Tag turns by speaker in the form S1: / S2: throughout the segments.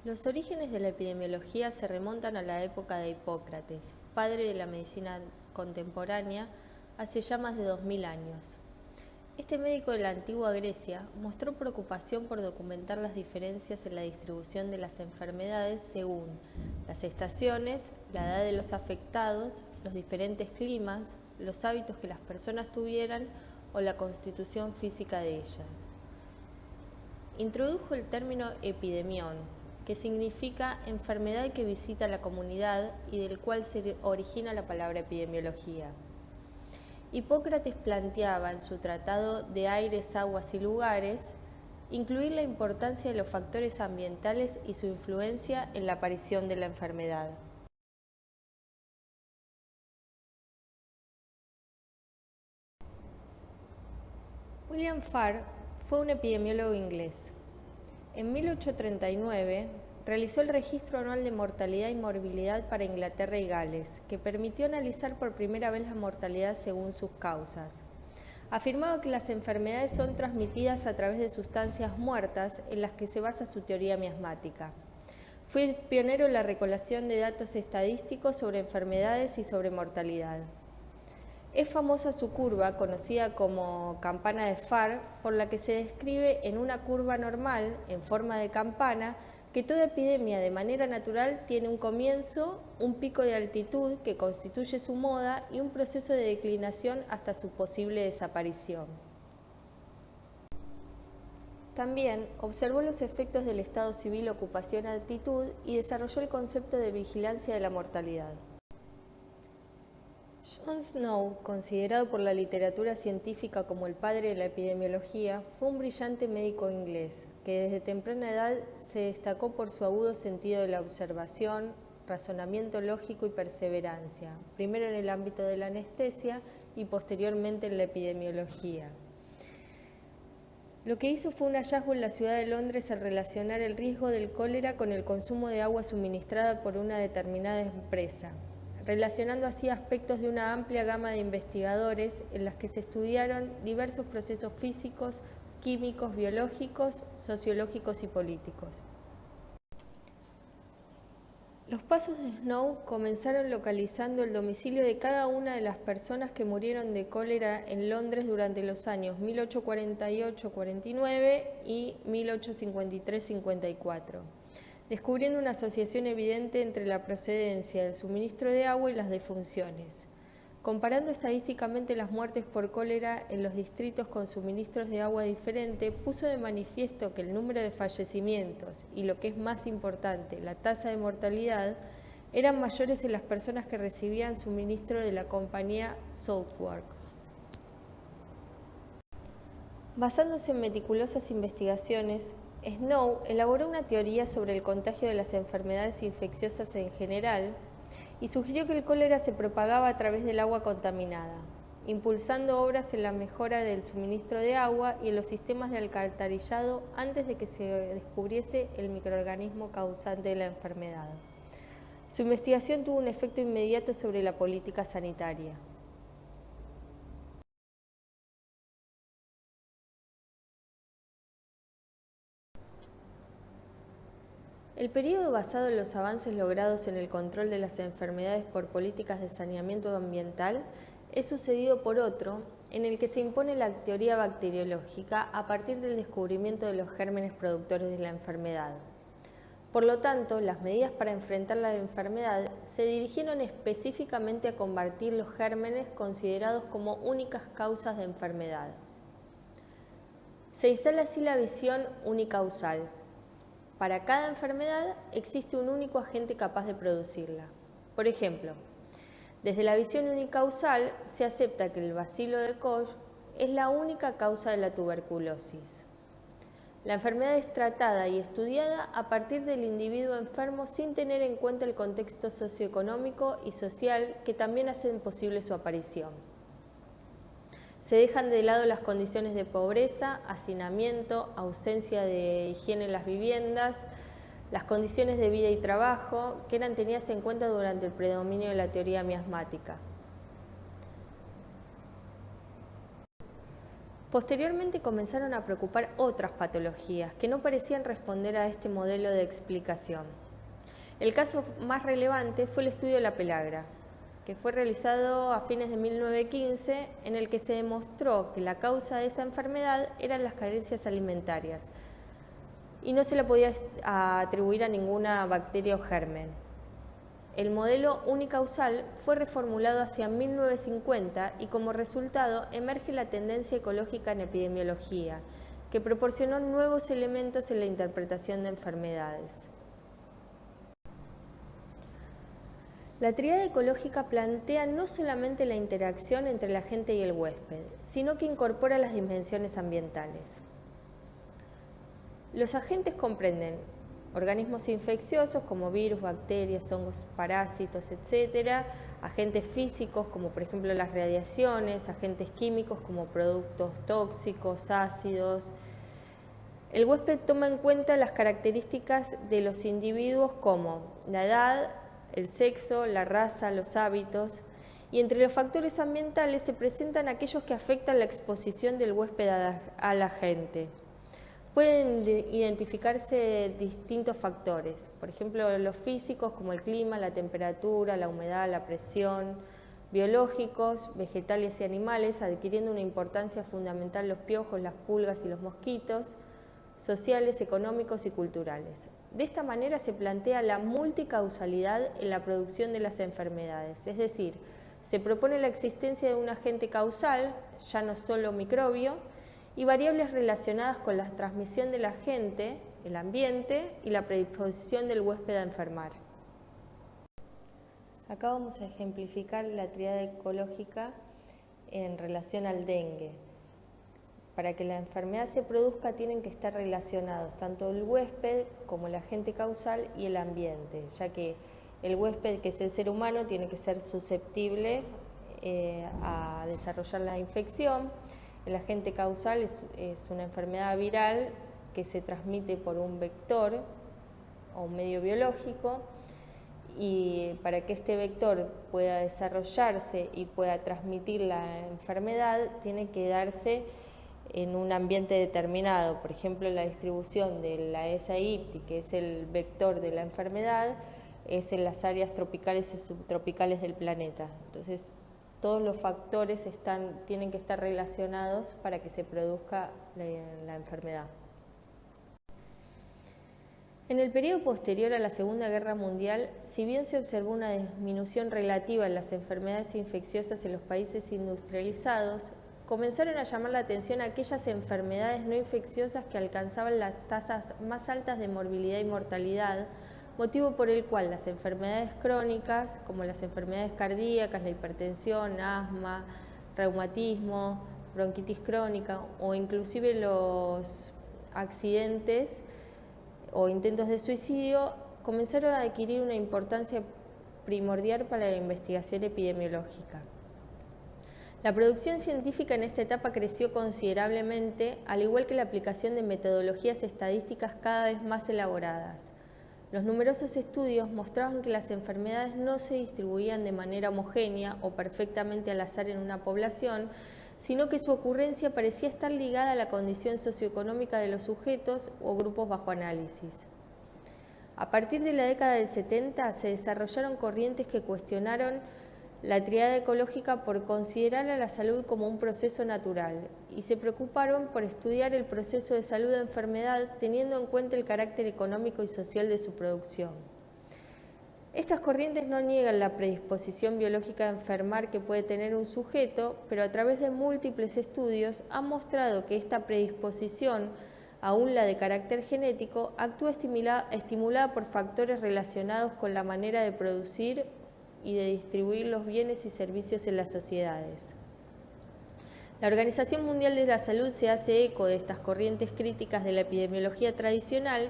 S1: Los orígenes de la epidemiología se remontan a la época de Hipócrates, padre de la medicina contemporánea, hace ya más de 2000 años. Este médico de la antigua Grecia mostró preocupación por documentar las diferencias en la distribución de las enfermedades según las estaciones, la edad de los afectados, los diferentes climas, los hábitos que las personas tuvieran o la constitución física de ellas. Introdujo el término epidemión, que significa enfermedad que visita la comunidad y del cual se origina la palabra epidemiología. Hipócrates planteaba en su tratado de aires, aguas y lugares incluir la importancia de los factores ambientales y su influencia en la aparición de la enfermedad. William Farr fue un epidemiólogo inglés. En 1839 realizó el registro anual de mortalidad y morbilidad para Inglaterra y Gales, que permitió analizar por primera vez la mortalidad según sus causas. Afirmaba que las enfermedades son transmitidas a través de sustancias muertas en las que se basa su teoría miasmática. Fue pionero en la recolección de datos estadísticos sobre enfermedades y sobre mortalidad. Es famosa su curva, conocida como campana de Farr, por la que se describe en una curva normal, en forma de campana, que toda epidemia de manera natural tiene un comienzo, un pico de altitud que constituye su moda y un proceso de declinación hasta su posible desaparición. También observó los efectos del estado civil, ocupación, actitud y desarrolló el concepto de vigilancia de la mortalidad. John Snow, considerado por la literatura científica como el padre de la epidemiología, fue un brillante médico inglés que desde temprana edad se destacó por su agudo sentido de la observación, razonamiento lógico y perseverancia, primero en el ámbito de la anestesia y posteriormente en la epidemiología. Lo que hizo fue un hallazgo en la ciudad de Londres al relacionar el riesgo del cólera con el consumo de agua suministrada por una determinada empresa, relacionando así aspectos de una amplia gama de investigadores en las que se estudiaron diversos procesos físicos, químicos, biológicos, sociológicos y políticos. Los pasos de Snow comenzaron localizando el domicilio de cada una de las personas que murieron de cólera en Londres durante los años 1848-49 y 1853-54. Descubriendo una asociación evidente entre la procedencia del suministro de agua y las defunciones. Comparando estadísticamente las muertes por cólera en los distritos con suministros de agua diferente, puso de manifiesto que el número de fallecimientos y, lo que es más importante, la tasa de mortalidad, eran mayores en las personas que recibían suministro de la compañía Southwark. Basándose en meticulosas investigaciones, Snow elaboró una teoría sobre el contagio de las enfermedades infecciosas en general y sugirió que el cólera se propagaba a través del agua contaminada, impulsando obras en la mejora del suministro de agua y en los sistemas de alcantarillado antes de que se descubriese el microorganismo causante de la enfermedad. Su investigación tuvo un efecto inmediato sobre la política sanitaria. El periodo basado en los avances logrados en el control de las enfermedades por políticas de saneamiento ambiental es sucedido por otro en el que se impone la teoría bacteriológica a partir del descubrimiento de los gérmenes productores de la enfermedad. Por lo tanto, las medidas para enfrentar la enfermedad se dirigieron específicamente a combatir los gérmenes considerados como únicas causas de enfermedad. Se instala así la visión unicausal. Para cada enfermedad existe un único agente capaz de producirla. Por ejemplo, desde la visión unicausal se acepta que el bacilo de Koch es la única causa de la tuberculosis. La enfermedad es tratada y estudiada a partir del individuo enfermo sin tener en cuenta el contexto socioeconómico y social que también hacen posible su aparición. Se dejan de lado las condiciones de pobreza, hacinamiento, ausencia de higiene en las viviendas, las condiciones de vida y trabajo que eran tenidas en cuenta durante el predominio de la teoría miasmática. Posteriormente comenzaron a preocupar otras patologías que no parecían responder a este modelo de explicación. El caso más relevante fue el estudio de la pelagra, que fue realizado a fines de 1915, en el que se demostró que la causa de esa enfermedad eran las carencias alimentarias y no se la podía atribuir a ninguna bacteria o germen. El modelo unicausal fue reformulado hacia 1950 y como resultado emerge la tendencia ecológica en epidemiología, que proporcionó nuevos elementos en la interpretación de enfermedades. La tríada ecológica plantea no solamente la interacción entre el agente y el huésped, sino que incorpora las dimensiones ambientales. Los agentes comprenden organismos infecciosos como virus, bacterias, hongos, parásitos, etc., agentes físicos como por ejemplo las radiaciones, agentes químicos como productos tóxicos, ácidos. El huésped toma en cuenta las características de los individuos como la edad, el sexo, la raza, los hábitos, y entre los factores ambientales se presentan aquellos que afectan la exposición del huésped al agente. Pueden identificarse distintos factores, por ejemplo los físicos como el clima, la temperatura, la humedad, la presión, biológicos, vegetales y animales, adquiriendo una importancia fundamental los piojos, las pulgas y los mosquitos, sociales, económicos y culturales. De esta manera se plantea la multicausalidad en la producción de las enfermedades, es decir, se propone la existencia de un agente causal, ya no solo microbio, y variables relacionadas con la transmisión del agente, el ambiente y la predisposición del huésped a enfermar. Acá vamos a ejemplificar la tríada ecológica en relación al dengue. Para que la enfermedad se produzca tienen que estar relacionados tanto el huésped como el agente causal y el ambiente, ya que el huésped, que es el ser humano, tiene que ser susceptible a desarrollar la infección. El agente causal es una enfermedad viral que se transmite por un vector o un medio biológico, y para que este vector pueda desarrollarse y pueda transmitir la enfermedad tiene que darse en un ambiente determinado. Por ejemplo, la distribución de la Aedes aegypti, que es el vector de la enfermedad, es en las áreas tropicales y subtropicales del planeta. Entonces, todos los factores tienen que estar relacionados para que se produzca la enfermedad. En el periodo posterior a la Segunda Guerra Mundial, si bien se observó una disminución relativa en las enfermedades infecciosas en los países industrializados, comenzaron a llamar la atención aquellas enfermedades no infecciosas que alcanzaban las tasas más altas de morbilidad y mortalidad, motivo por el cual las enfermedades crónicas, como las enfermedades cardíacas, la hipertensión, asma, reumatismo, bronquitis crónica o inclusive los accidentes o intentos de suicidio, comenzaron a adquirir una importancia primordial para la investigación epidemiológica. La producción científica en esta etapa creció considerablemente, al igual que la aplicación de metodologías estadísticas cada vez más elaboradas. Los numerosos estudios mostraban que las enfermedades no se distribuían de manera homogénea o perfectamente al azar en una población, sino que su ocurrencia parecía estar ligada a la condición socioeconómica de los sujetos o grupos bajo análisis. A partir de la década del 70 se desarrollaron corrientes que cuestionaron la tríada ecológica por considerar a la salud como un proceso natural y se preocuparon por estudiar el proceso de salud de enfermedad teniendo en cuenta el carácter económico y social de su producción. Estas corrientes no niegan la predisposición biológica a enfermar que puede tener un sujeto, pero a través de múltiples estudios han mostrado que esta predisposición, aún la de carácter genético, actúa estimulada por factores relacionados con la manera de producir y de distribuir los bienes y servicios en las sociedades. La Organización Mundial de la Salud se hace eco de estas corrientes críticas de la epidemiología tradicional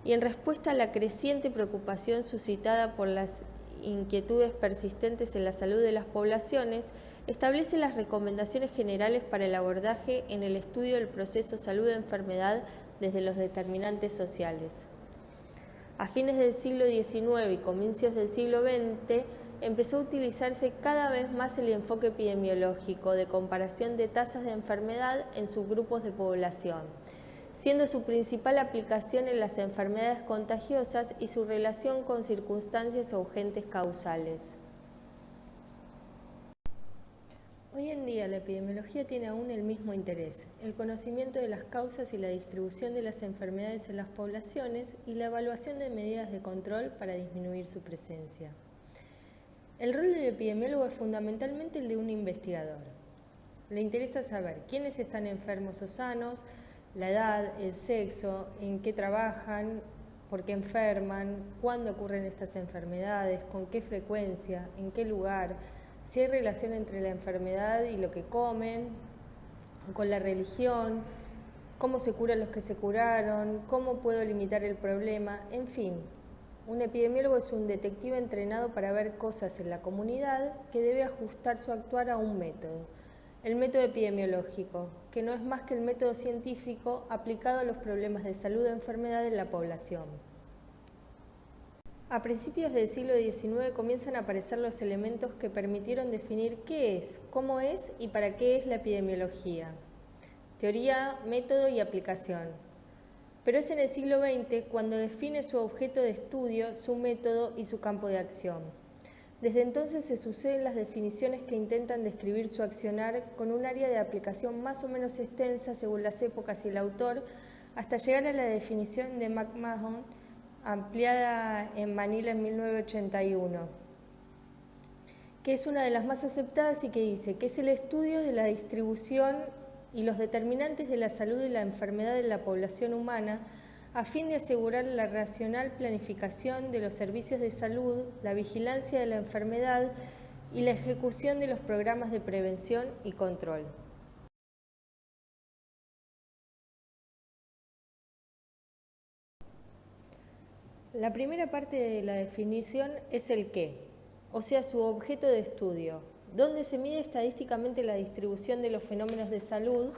S1: y en respuesta a la creciente preocupación suscitada por las inquietudes persistentes en la salud de las poblaciones, establece las recomendaciones generales para el abordaje en el estudio del proceso salud-enfermedad desde los determinantes sociales. A fines del siglo XIX y comienzos del siglo XX, empezó a utilizarse cada vez más el enfoque epidemiológico de comparación de tasas de enfermedad en subgrupos de población, siendo su principal aplicación en las enfermedades contagiosas y su relación con circunstancias o agentes causales. Hoy en día la epidemiología tiene aún el mismo interés, el conocimiento de las causas y la distribución de las enfermedades en las poblaciones y la evaluación de medidas de control para disminuir su presencia. El rol del epidemiólogo es fundamentalmente el de un investigador. Le interesa saber quiénes están enfermos o sanos, la edad, el sexo, en qué trabajan, por qué enferman, cuándo ocurren estas enfermedades, con qué frecuencia, en qué lugar, si hay relación entre la enfermedad y lo que comen, con la religión, cómo se curan los que se curaron, cómo puedo limitar el problema, en fin. Un epidemiólogo es un detective entrenado para ver cosas en la comunidad que debe ajustar su actuar a un método, el método epidemiológico, que no es más que el método científico aplicado a los problemas de salud o enfermedad en la población. A principios del siglo XIX comienzan a aparecer los elementos que permitieron definir qué es, cómo es y para qué es la epidemiología. Teoría, método y aplicación. Pero es en el siglo XX cuando define su objeto de estudio, su método y su campo de acción. Desde entonces se suceden las definiciones que intentan describir su accionar con un área de aplicación más o menos extensa según las épocas y el autor, hasta llegar a la definición de McMahon, ampliada en Manila en 1981, que es una de las más aceptadas y que dice que es el estudio de la distribución y los determinantes de la salud y la enfermedad en la población humana a fin de asegurar la racional planificación de los servicios de salud, la vigilancia de la enfermedad y la ejecución de los programas de prevención y control. La primera parte de la definición es el qué, o sea, su objeto de estudio, donde se mide estadísticamente la distribución de los fenómenos de salud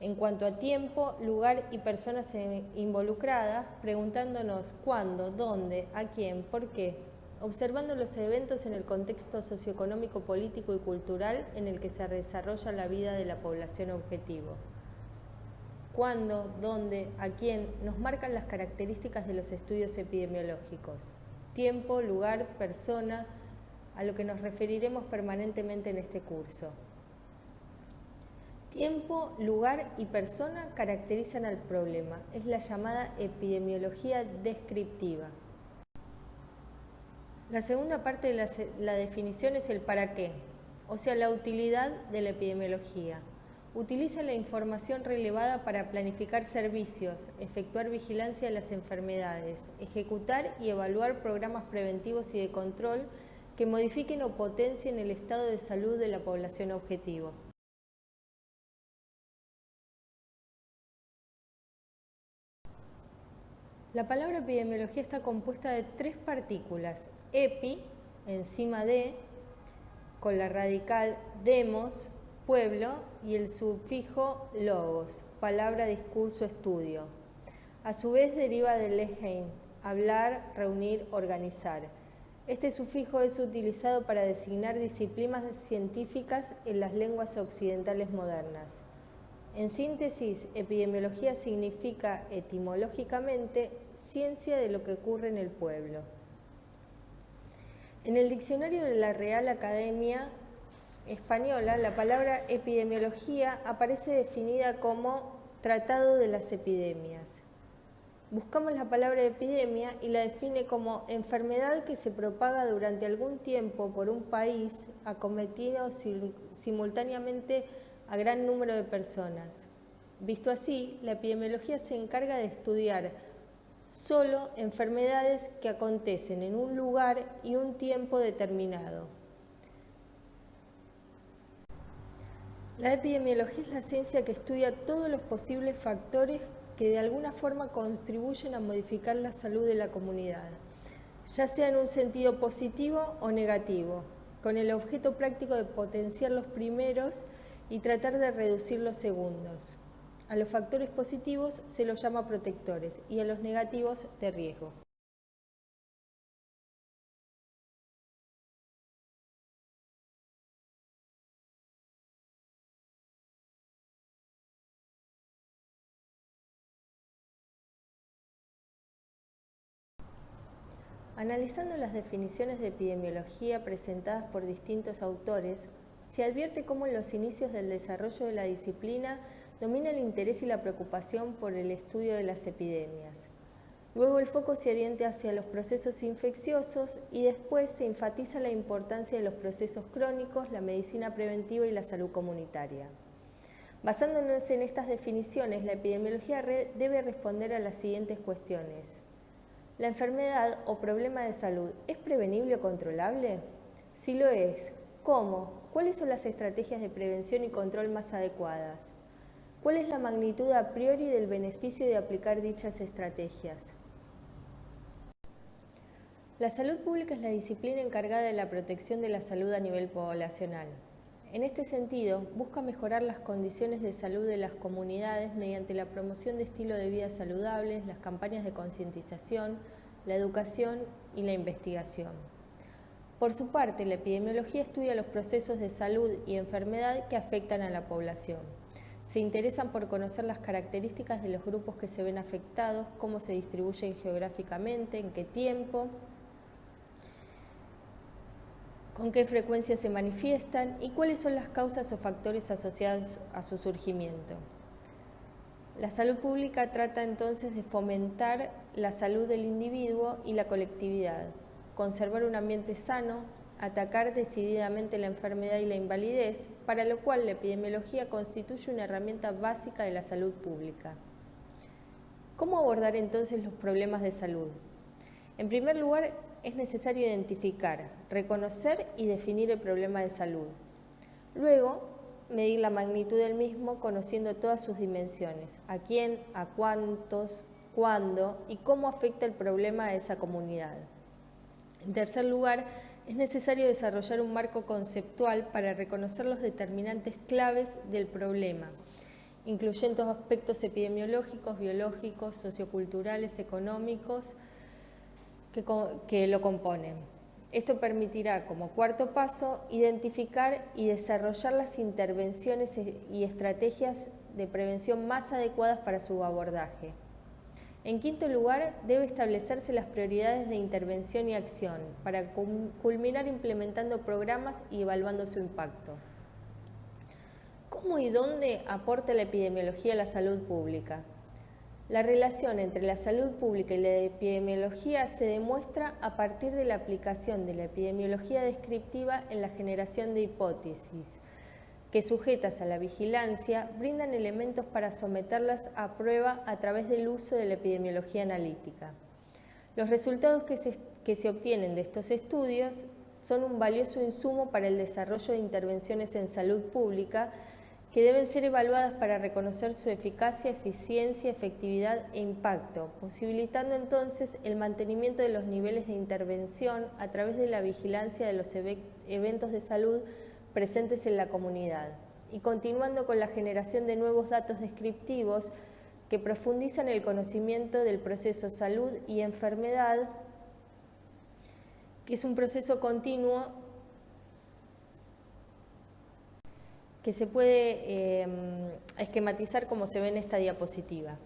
S1: en cuanto a tiempo, lugar y personas involucradas, preguntándonos cuándo, dónde, a quién, por qué, observando los eventos en el contexto socioeconómico, político y cultural en el que se desarrolla la vida de la población objetivo. Cuándo, dónde, a quién, nos marcan las características de los estudios epidemiológicos. Tiempo, lugar, persona, a lo que nos referiremos permanentemente en este curso. Tiempo, lugar y persona caracterizan al problema. Es la llamada epidemiología descriptiva. La segunda parte de la definición es el para qué, o sea, la utilidad de la epidemiología. Utiliza la información relevada para planificar servicios, efectuar vigilancia de las enfermedades, ejecutar y evaluar programas preventivos y de control que modifiquen o potencien el estado de salud de la población objetivo. La palabra epidemiología está compuesta de tres partículas: epi, encima de, con la radical demos, pueblo, y el sufijo logos, palabra, discurso, estudio. A su vez deriva del leheim, hablar, reunir, organizar. Este sufijo es utilizado para designar disciplinas científicas en las lenguas occidentales modernas. En síntesis, epidemiología significa etimológicamente ciencia de lo que ocurre en el pueblo. En el diccionario de la Real Academia Española, la palabra epidemiología aparece definida como tratado de las epidemias. Buscamos la palabra epidemia y la define como enfermedad que se propaga durante algún tiempo por un país, acometido simultáneamente a gran número de personas. Visto así, la epidemiología se encarga de estudiar solo enfermedades que acontecen en un lugar y un tiempo determinado. La epidemiología es la ciencia que estudia todos los posibles factores que de alguna forma contribuyen a modificar la salud de la comunidad, ya sea en un sentido positivo o negativo, con el objeto práctico de potenciar los primeros y tratar de reducir los segundos. A los factores positivos se los llama protectores y a los negativos de riesgo. Analizando las definiciones de epidemiología presentadas por distintos autores, se advierte cómo en los inicios del desarrollo de la disciplina domina el interés y la preocupación por el estudio de las epidemias. Luego el foco se orienta hacia los procesos infecciosos y después se enfatiza la importancia de los procesos crónicos, la medicina preventiva y la salud comunitaria. Basándonos en estas definiciones, la epidemiología debe responder a las siguientes cuestiones. ¿La enfermedad o problema de salud es prevenible o controlable? Si lo es, ¿cómo? ¿Cuáles son las estrategias de prevención y control más adecuadas? ¿Cuál es la magnitud a priori del beneficio de aplicar dichas estrategias? La salud pública es la disciplina encargada de la protección de la salud a nivel poblacional. En este sentido, busca mejorar las condiciones de salud de las comunidades mediante la promoción de estilo de vida saludables, las campañas de concientización, la educación y la investigación. Por su parte, la epidemiología estudia los procesos de salud y enfermedad que afectan a la población. Se interesan por conocer las características de los grupos que se ven afectados, cómo se distribuyen geográficamente, en qué tiempo, con qué frecuencia se manifiestan y cuáles son las causas o factores asociados a su surgimiento. La salud pública trata entonces de fomentar la salud del individuo y la colectividad, conservar un ambiente sano, atacar decididamente la enfermedad y la invalidez, para lo cual la epidemiología constituye una herramienta básica de la salud pública. ¿Cómo abordar entonces los problemas de salud? En primer lugar, es necesario identificar, reconocer y definir el problema de salud. Luego, medir la magnitud del mismo conociendo todas sus dimensiones, a quién, a cuántos, cuándo y cómo afecta el problema a esa comunidad. En tercer lugar, es necesario desarrollar un marco conceptual para reconocer los determinantes claves del problema, incluyendo aspectos epidemiológicos, biológicos, socioculturales, económicos, que lo componen. Esto permitirá, como cuarto paso, identificar y desarrollar las intervenciones y estrategias de prevención más adecuadas para su abordaje. En quinto lugar, debe establecerse las prioridades de intervención y acción para culminar implementando programas y evaluando su impacto. ¿Cómo y dónde aporta la epidemiología a la salud pública? La relación entre la salud pública y la epidemiología se demuestra a partir de la aplicación de la epidemiología descriptiva en la generación de hipótesis, que sujetas a la vigilancia brindan elementos para someterlas a prueba a través del uso de la epidemiología analítica. Los resultados que se obtienen de estos estudios son un valioso insumo para el desarrollo de intervenciones en salud pública que deben ser evaluadas para reconocer su eficacia, eficiencia, efectividad e impacto, posibilitando entonces el mantenimiento de los niveles de intervención a través de la vigilancia de los eventos de salud presentes en la comunidad y continuando con la generación de nuevos datos descriptivos que profundizan el conocimiento del proceso salud y enfermedad, que es un proceso continuo que se puede esquematizar como se ve en esta diapositiva.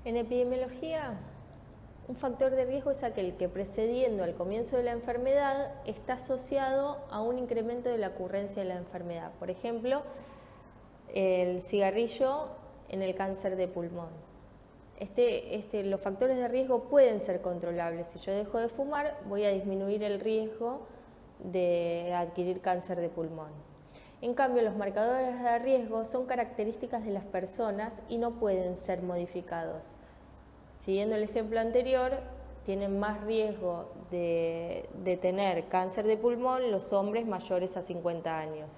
S1: En epidemiología, un factor de riesgo es aquel que precediendo al comienzo de la enfermedad está asociado a un incremento de la ocurrencia de la enfermedad. Por ejemplo, el cigarrillo en el cáncer de pulmón. Los factores de riesgo pueden ser controlables. Si yo dejo de fumar, voy a disminuir el riesgo de adquirir cáncer de pulmón. En cambio, los marcadores de riesgo son características de las personas y no pueden ser modificados. Siguiendo el ejemplo anterior, tienen más riesgo de tener cáncer de pulmón los hombres mayores a 50 años.